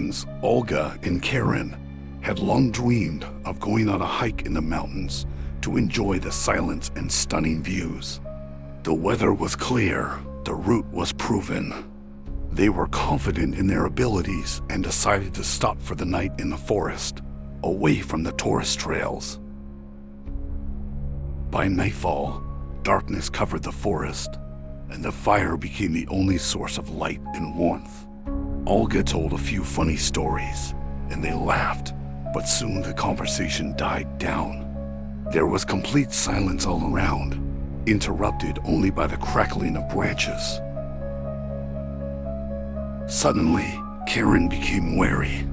friends, Olga and Karen, had long dreamed of going on a hike in the mountains to enjoy the silence and stunning views. The weather was clear, the route was proven. They were confident in their abilities and decided to stop for the night in the forest, away from the tourist trails. By nightfall, darkness covered the forest, and the fire became the only source of light and warmth. Olga told a few funny stories, and they laughed, but soon the conversation died down. There was complete silence all around, interrupted only by the crackling of branches. Suddenly, Karen became wary.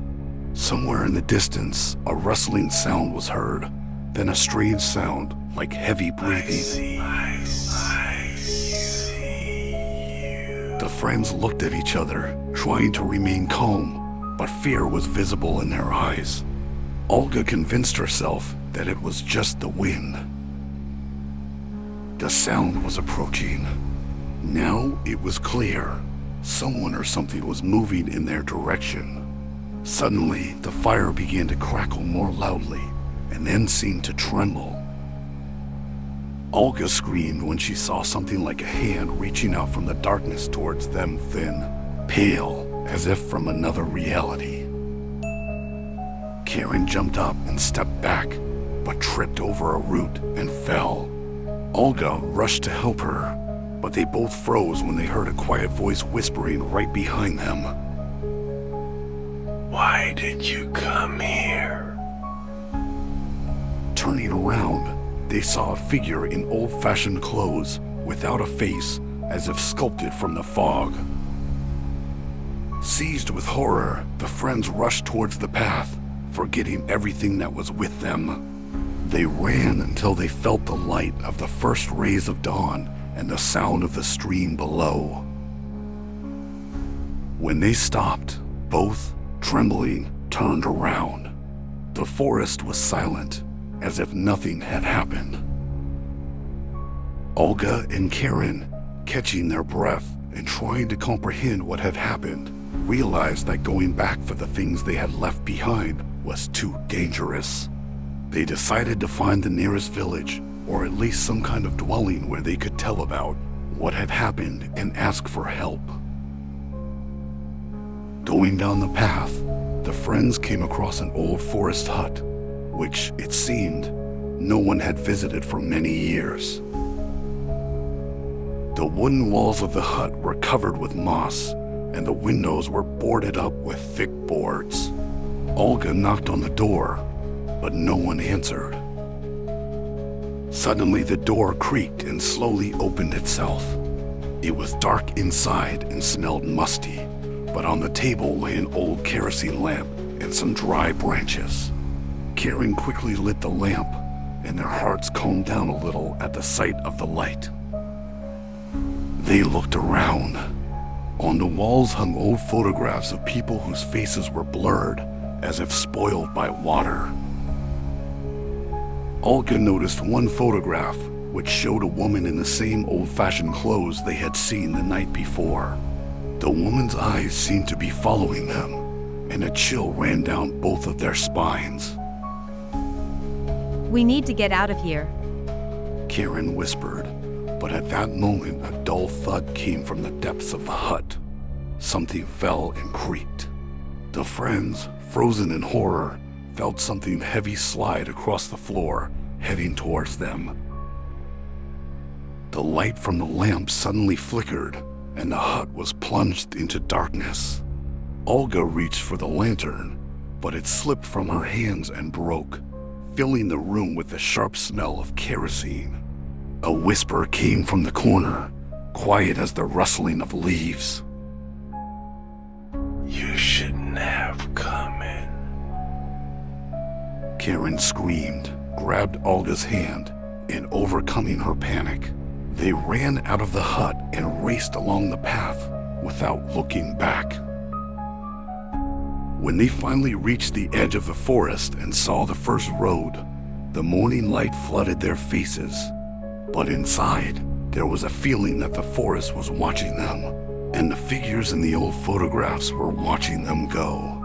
Somewhere in the distance, a rustling sound was heard, then a strange sound like heavy breathing. I see you. The friends looked at each other, trying to remain calm, but fear was visible in their eyes. Olga convinced herself that it was just the wind. The sound was approaching. Now it was clear. Someone or something was moving in their direction. Suddenly, the fire began to crackle more loudly, and then seemed to tremble. Olga screamed when she saw something like a hand reaching out from the darkness towards them, thin, pale, as if from another reality. Karen jumped up and stepped back, but tripped over a root and fell. Olga rushed to help her, but they both froze when they heard a quiet voice whispering right behind them. Why did you come here? Turning around, they saw a figure in old-fashioned clothes, without a face, as if sculpted from the fog. Seized with horror, the friends rushed towards the path, forgetting everything that was with them. They ran until they felt the light of the first rays of dawn and the sound of the stream below. When they stopped, both, trembling, turned around. The forest was silent, as if nothing had happened. Olga and Karen, catching their breath and trying to comprehend what had happened, realized that going back for the things they had left behind was too dangerous. They decided to find the nearest village, or at least some kind of dwelling where they could tell about what had happened and ask for help. Going down the path, the friends came across an old forest hut, which, it seemed, no one had visited for many years. The wooden walls of the hut were covered with moss, and the windows were boarded up with thick boards. Olga knocked on the door, but no one answered. Suddenly the door creaked and slowly opened itself. It was dark inside and smelled musty, but on the table lay an old kerosene lamp and some dry branches. Karen quickly lit the lamp, and their hearts calmed down a little at the sight of the light. They looked around. On the walls hung old photographs of people whose faces were blurred, as if spoiled by water. Olga noticed one photograph, which showed a woman in the same old-fashioned clothes they had seen the night before. The woman's eyes seemed to be following them, and a chill ran down both of their spines. We need to get out of here. Karen whispered, but at that moment a dull thud came from the depths of the hut. Something fell and creaked. The friends, frozen in horror, felt something heavy slide across the floor, heading towards them. The light from the lamp suddenly flickered, and the hut was plunged into darkness. Olga reached for the lantern, but it slipped from her hands and broke, filling the room with the sharp smell of kerosene. A whisper came from the corner, quiet as the rustling of leaves. You shouldn't have come in. Karen screamed, grabbed Olga's hand, and overcoming her panic, they ran out of the hut and raced along the path without looking back. When they finally reached the edge of the forest and saw the first road, the morning light flooded their faces. But inside, there was a feeling that the forest was watching them, and the figures in the old photographs were watching them go.